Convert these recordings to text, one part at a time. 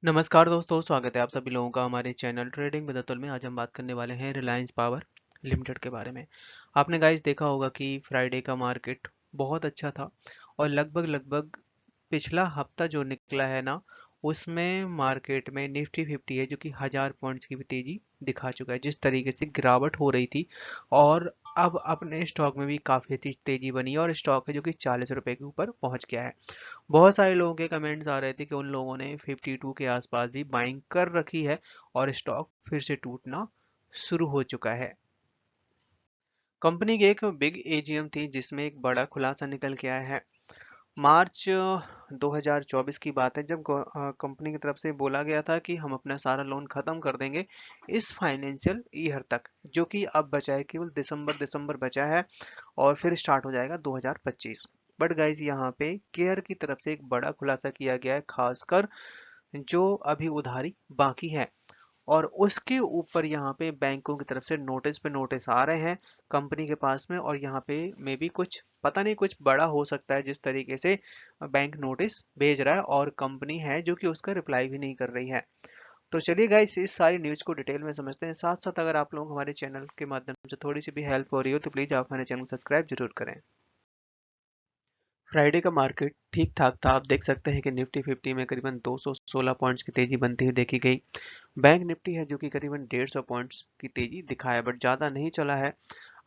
नमस्कार दोस्तों, स्वागत है आप सभी लोगों का हमारे चैनल ट्रेडिंग विद अतुल में। आज हम बात करने वाले हैं रिलायंस पावर लिमिटेड के बारे में। आपने गाइस देखा होगा कि फ्राइडे का मार्केट बहुत अच्छा था और लगभग लगभग पिछला हफ्ता जो निकला है ना, उसमें मार्केट में निफ्टी 50 है जो कि 1000 पॉइंट्स की भी तेजी दिखा चुका है। जिस तरीके से गिरावट हो रही थी और अब अपने स्टॉक में भी काफी तेजी बनी है और स्टॉक है जो कि 40 रुपए के ऊपर पहुंच गया है। बहुत सारे लोगों के कमेंट्स आ रहे थे कि उन लोगों ने 52 के आसपास भी बाइंग कर रखी है और स्टॉक फिर से टूटना शुरू हो चुका है। कंपनी की एक बिग एजीएम थी जिसमें एक बड़ा खुलासा निकल के आया है। मार्च 2024 की बात है जब कंपनी की तरफ से बोला गया था कि हम अपना सारा लोन खत्म कर देंगे इस फाइनेंशियल ईयर तक, जो कि अब बचा है केवल दिसंबर बचा है और फिर स्टार्ट हो जाएगा 2025। बट गाइस यहाँ पे केयर की तरफ से एक बड़ा खुलासा किया गया है, खासकर जो अभी उधारी बाकी है और उसके ऊपर यहाँ पे बैंकों की तरफ से नोटिस पे नोटिस आ रहे हैं कंपनी के पास में। और यहाँ पे मे बी कुछ पता नहीं, कुछ बड़ा हो सकता है जिस तरीके से बैंक नोटिस भेज रहा है और कंपनी है जो कि उसका रिप्लाई भी नहीं कर रही है। तो चलिए गाइस, इस सारी न्यूज को डिटेल में समझते हैं। साथ साथ अगर आप लोग हमारे चैनल के माध्यम से थोड़ी सी भी हेल्प हो रही हो तो प्लीज आप हमारे चैनल को सब्सक्राइब जरूर करें। फ्राइडे का मार्केट ठीक ठाक था। आप देख सकते हैं कि निफ्टी 50 में करीबन 216 पॉइंट्स की तेजी बनती हुई देखी गई। बैंक निफ्टी है जो कि करीबन 150 पॉइंट्स की तेजी दिखाया, बट ज़्यादा नहीं चला है।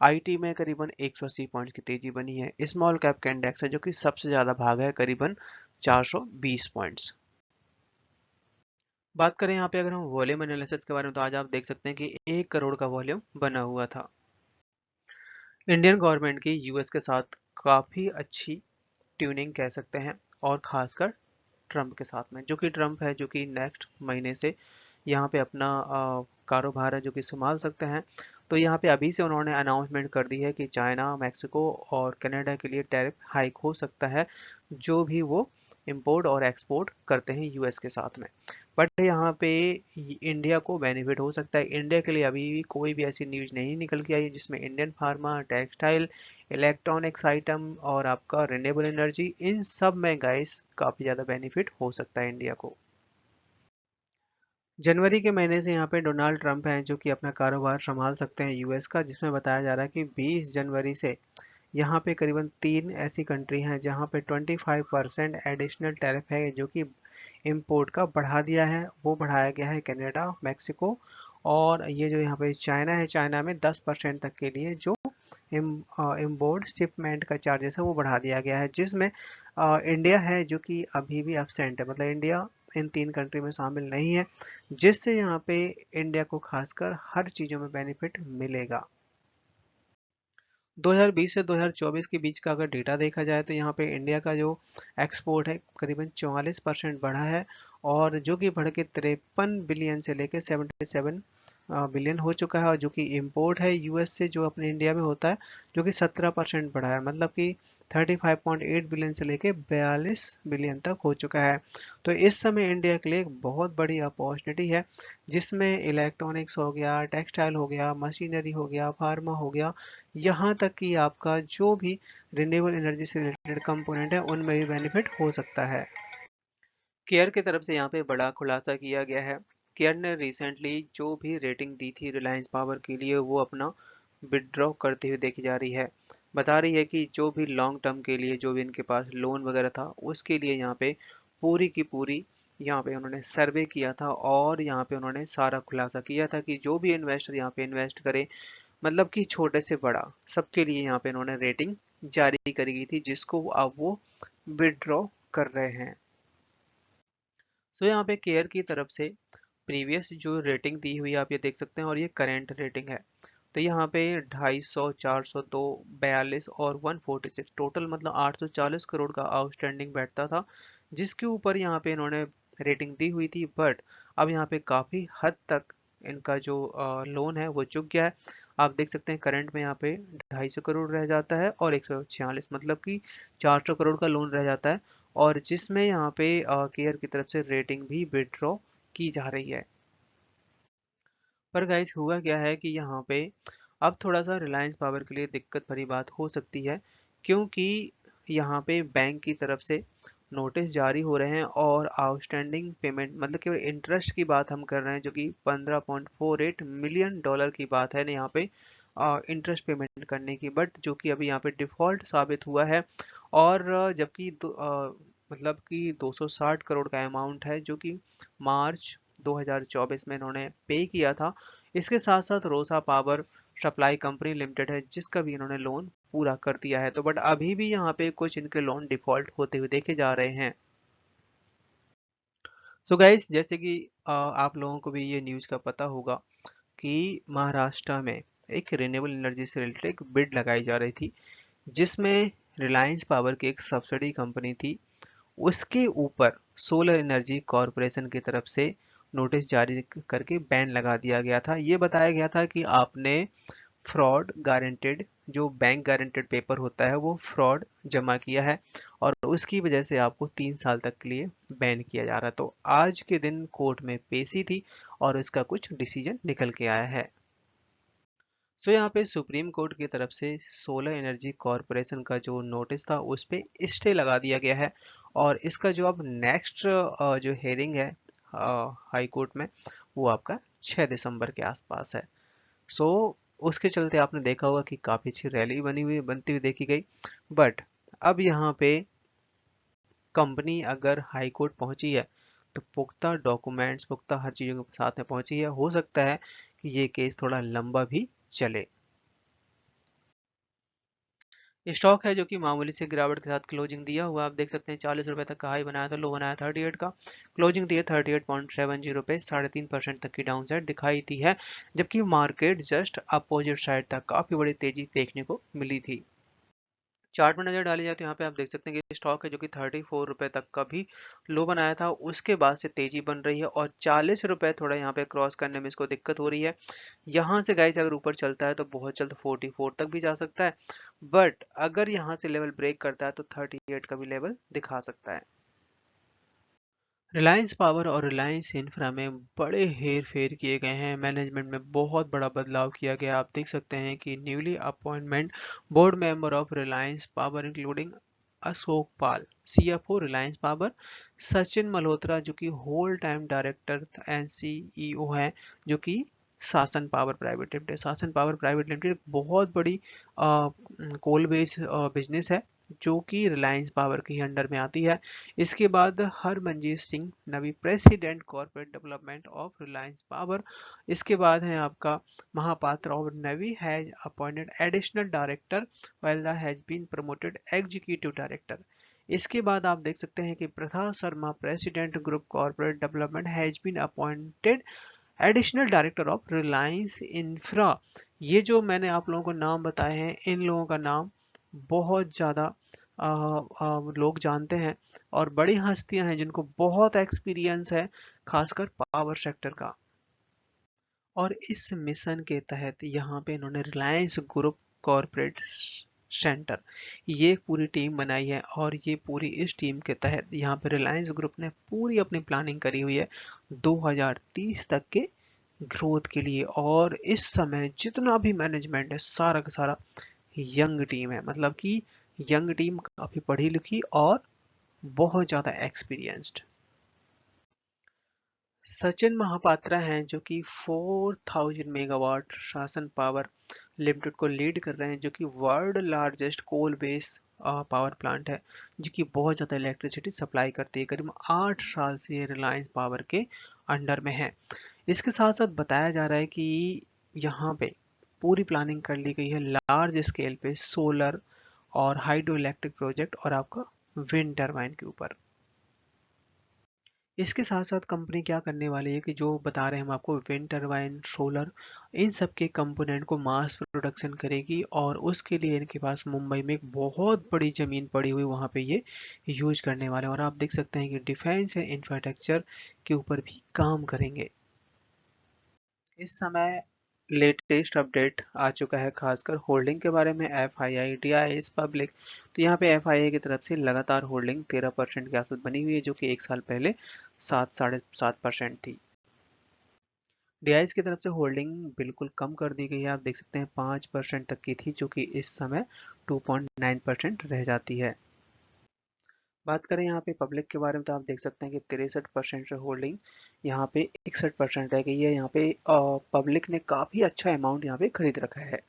आईटी में करीबन 180 पॉइंट्स की तेजी बनी है। स्मॉल कैप का इंडेक्स है जो कि सबसे ज़्यादा भागा है, करीबन 420 पॉइंट्स। बात करें यहाँ पे अगर हम वॉल्यूम एनालिसिस के बारे में, तो आज आप देख सकते हैं कि 1 करोड़ का वॉल्यूम बना हुआ था। इंडियन गवर्नमेंट की यूएस के साथ काफ़ी अच्छी ट्यूनिंग कह सकते हैं, और खासकर ट्रंप के साथ में, जो कि ट्रंप है जो कि नेक्स्ट महीने से यहाँ पे अपना कारोबार है जो कि संभाल सकते हैं। तो यहाँ पे अभी से उन्होंने अनाउंसमेंट कर दी है कि चाइना, मैक्सिको और कनाडा के लिए टैरिफ हाइक हो सकता है, जो भी वो इंपोर्ट और एक्सपोर्ट करते हैं यूएस के साथ में। बट यहाँ पे इंडिया को बेनिफिट हो सकता है। इंडिया के लिए अभी भी कोई भी ऐसी न्यूज़ नहीं निकल के आई जिसमें Indian pharma, textile, electronics item और आपका रिन्यूएबल एनर्जी, इन सब में गाइस काफ़ी ज़्यादा बेनिफिट हो सकता है इंडिया को। जनवरी के महीने से यहाँ पे डोनाल्ड ट्रंप हैं जो कि अपना कारोबार संभाल सकते हैं यूएस का, जिसमें बताया जा रहा है कि 20 जनवरी से यहाँ पे करीबन 3 ऐसी कंट्री हैं जहाँ पे 25% एडिशनल टैरिफ है जो कि इंपोर्ट का बढ़ा दिया है। वो बढ़ाया गया है कनाडा, मैक्सिको और ये जो यहाँ पे चाइना है, चाइना में 10% तक के लिए जो इम्पोर्ट शिपमेंट का चार्जेस है वो बढ़ा दिया गया है, जिसमें इंडिया है जो कि अभी भी एब्सेंट है, मतलब इंडिया इन 3 कंट्री में शामिल नहीं है, जिससे यहाँ पे इंडिया को खासकर हर चीज़ों में बेनिफिट मिलेगा। 2020 से 2024 के बीच का अगर डेटा देखा जाए तो यहाँ पे इंडिया का जो एक्सपोर्ट है करीबन 44% बढ़ा है, और जो कि बढ़ के 53 बिलियन से लेके 77 बिलियन हो चुका है। और जो कि इंपोर्ट है यूएस से जो अपने इंडिया में होता है, जो कि 17% बढ़ा है, मतलब कि 35.8 बिलियन से लेके 42 बिलियन तक हो चुका है। तो इस समय इंडिया के लिए एक बहुत बड़ी अपॉर्चुनिटी है, जिसमें इलेक्ट्रॉनिक्स हो गया, टेक्सटाइल हो गया, मशीनरी हो गया, फार्मा हो गया, यहाँ तक कि आपका जो भी रिन्यूएबल एनर्जी से रिलेटेड कंपोनेंट है उनमें भी बेनिफिट हो सकता है। केयर की तरफ से यहाँ पे बड़ा खुलासा किया गया है। केयर ने रिसेंटली जो भी रेटिंग दी थी रिलायंस पावर के लिए वो अपना विड्रॉ करते हुए देखी जा रही है। बता रही है कि जो भी लॉन्ग टर्म के लिए जो भी इनके पास लोन वगैरह था उसके लिए यहाँ पे पूरी की पूरी यहाँ पे उन्होंने सर्वे किया था, और यहाँ पे उन्होंने सारा खुलासा किया था कि जो भी इन्वेस्टर यहाँ पे इन्वेस्ट करे, मतलब कि छोटे से बड़ा सबके लिए यहाँ पे इन्होंने रेटिंग जारी करी गई थी, जिसको अब वो विड्रॉ कर रहे हैं। सो यहाँ पे केयर की तरफ से प्रीवियस जो रेटिंग दी हुई है आप ये देख सकते हैं, और ये करेंट रेटिंग है। तो यहाँ पे 250, 402, 42 और 146 टोटल, मतलब 840 करोड़ का आउटस्टैंडिंग बैठता था, जिसके ऊपर यहाँ पे इन्होंने रेटिंग दी हुई थी। बट अब यहाँ पे काफ़ी हद तक इनका जो लोन है वो चुक गया है। आप देख सकते हैं करंट में यहाँ पे 250 करोड़ रह जाता है और 146, मतलब कि 400 करोड़ का लोन रह जाता है, और जिसमें यहाँ पे केयर की तरफ से रेटिंग भी विड्रॉ की जा रही है। पर गाइस हुआ क्या है कि यहाँ पे अब थोड़ा सा रिलायंस पावर के लिए दिक्कत भरी बात हो सकती है, क्योंकि यहाँ पे बैंक की तरफ से नोटिस जारी हो रहे हैं और आउटस्टैंडिंग पेमेंट मतलब केवल इंटरेस्ट की बात हम कर रहे हैं, जो कि 15.48 मिलियन डॉलर की बात है ना यहाँ पे इंटरेस्ट पेमेंट करने की, बट जो कि अभी यहाँ पे डिफॉल्ट साबित हुआ है। और जबकि मतलब कि 260 करोड़ का अमाउंट है जो कि मार्च 2024 में इन्होंने पे किया था। इसके साथ साथ रोसा पावर सप्लाई कंपनी लिमिटेड है जिसका भी इन्होंने लोन पूरा कर दिया है। तो बट अभी भी यहाँ पे कुछ इनके लोन डिफॉल्ट होते हुए देखे जा रहे हैं। सो गाइस, जैसे कि आप लोगों को भी ये न्यूज़ का पता होगा कि महाराष्ट्र में एक रिन्यूएबल एनर्जी से रिलेटेड एक बिड लगाई जा रही थी, जिसमें रिलायंस पावर की एक सब्सिडी कंपनी थी, उसके ऊपर सोलर एनर्जी कॉरपोरेशन की तरफ से नोटिस जारी करके बैन लगा दिया गया था। ये बताया गया था कि आपने फ्रॉड गारंटेड जो बैंक गारंटेड पेपर होता है वो फ्रॉड जमा किया है और उसकी वजह से आपको 3 साल तक के लिए बैन किया जा रहा है। तो आज के दिन कोर्ट में पेशी थी और इसका कुछ डिसीजन निकल के आया है। सो यहाँ पे सुप्रीम कोर्ट की तरफ से सोलर एनर्जी कॉरपोरेशन का जो नोटिस था उस पे स्टे लगा दिया गया है और इसका जो अब नेक्स्ट जो हेयरिंग है हाई कोर्ट में, वो आपका 6 दिसंबर के आसपास है। सो उसके चलते आपने देखा होगा कि काफी अच्छी रैली बनती हुई देखी गई। बट अब यहाँ पे कंपनी अगर हाई कोर्ट पहुंची है तो पुख्ता डॉक्यूमेंट्स, पुख्ता हर चीजों के साथ में पहुंची है, हो सकता है कि ये केस थोड़ा लंबा भी चले। स्टॉक है जो कि मामूली से गिरावट के साथ क्लोजिंग दिया हुआ, आप देख सकते हैं 40 रुपए तक का हाई बनाया था, लो बनाया 38 का, क्लोजिंग दी है 38.70 पे, 3.5% तक की डाउन साइड दिखाई दी है। जबकि मार्केट जस्ट अपोजिट साइड तक काफी बड़ी तेजी देखने को मिली थी। चार्ट में नजर डाली जाए तो यहाँ पे आप देख सकते हैं कि स्टॉक है जो कि 34 रुपए तक का भी लो बनाया था, उसके बाद से तेजी बन रही है और 40 रुपए थोड़ा यहाँ पे क्रॉस करने में इसको दिक्कत हो रही है। यहाँ से गाइस अगर ऊपर चलता है तो बहुत जल्द 44 तक भी जा सकता है, बट अगर यहाँ से लेवल ब्रेक करता है तो 38 का भी लेवल दिखा सकता है। रिलायंस पावर और रिलायंस इंफ्रा में बड़े हेर फेर किए गए हैं, मैनेजमेंट में बहुत बड़ा बदलाव किया गया। आप देख सकते हैं कि newly appointment board member of Reliance Power including Ashok Pal CFO Reliance Power, Sachin Malhotra जो कि whole time director and CEO है जो कि Sasan Power Private Limited. Sasan Power Private Limited बहुत बड़ी कोल बेस्ड बिजनेस है जो कि रिलायंस पावर के अंडर में आती है। इसके बाद Harmanjeet Singh Navi president corporate development of Reliance Power. इसके बाद है आपका महापात्र और Navi has appointed additional director while the has been promoted executive director. इसके बाद आप देख सकते हैं कि Pratha Sharma president group corporate development has been appointed additional director of Reliance Infra. ये जो मैंने आप लोगों को नाम बताए हैं, इन लोगों का नाम बहुत ज़्यादा लोग जानते हैं और बड़ी हस्तियां हैं जिनको बहुत एक्सपीरियंस है, खासकर पावर सेक्टर का। और इस मिशन के तहत यहाँ पे इन्होंने रिलायंस ग्रुप कॉरपोरेट सेंटर ये पूरी टीम बनाई है और ये पूरी इस टीम के तहत यहाँ पे रिलायंस ग्रुप ने पूरी अपनी प्लानिंग करी हुई है 2030 तक के ग्रोथ के लिए। और इस समय जितना भी मैनेजमेंट है सारा का सारा यंग टीम है, मतलब कि यंग टीम काफी पढ़ी लिखी और बहुत ज्यादा एक्सपीरियंस्ड। सचिन महापात्रा हैं जो कि 4000 मेगावाट शासन पावर लिमिटेड को लीड कर रहे हैं, जो कि world largest coal base power plant है जो कि बहुत ज़्यादा इलेक्ट्रिसिटी सप्लाई करती है। करीब 8 साल से ये रिलायंस पावर के अंडर में है। इसके साथ साथ बताया जा रहा है कि यहाँ पे पूरी प्लानिंग कर ली गई है लार्ज स्केल पे सोलर और हाइड्रो इलेक्ट्रिक प्रोजेक्ट और आपका विंड टरबाइन के ऊपर। इसके साथ साथ कंपनी क्या करने वाली है कि जो बता रहे हैं हम आपको, विंड टरबाइन, सोलर, इन सब के कंपोनेंट को मास प्रोडक्शन करेगी और उसके लिए इनके पास मुंबई में एक बहुत बड़ी जमीन पड़ी हुई, वहां पे ये यूज करने वाले हैं। और आप देख सकते हैं कि डिफेंस एंड इंफ्रास्ट्रक्चर के ऊपर भी काम करेंगे। इस समय लेटेस्ट अपडेट आ चुका है खासकर होल्डिंग के बारे में, F I I D I S public. तो यहाँ पे एफ आई आई की तरफ से लगातार होल्डिंग 13% के आसपास बनी हुई है जो कि एक साल पहले 7-7.5% थी। डीआईएस की तरफ से होल्डिंग बिल्कुल कम कर दी गई है, आप देख सकते हैं 5% तक की थी जो कि इस समय 2.9% रह जाती है। बात करें यहाँ पे पब्लिक के बारे में, तो आप देख सकते हैं कि 63% होल्डिंग यहाँ पे 61% है कि ये यहाँ पे पब्लिक ने काफ़ी अच्छा अमाउंट यहाँ पे खरीद रखा है।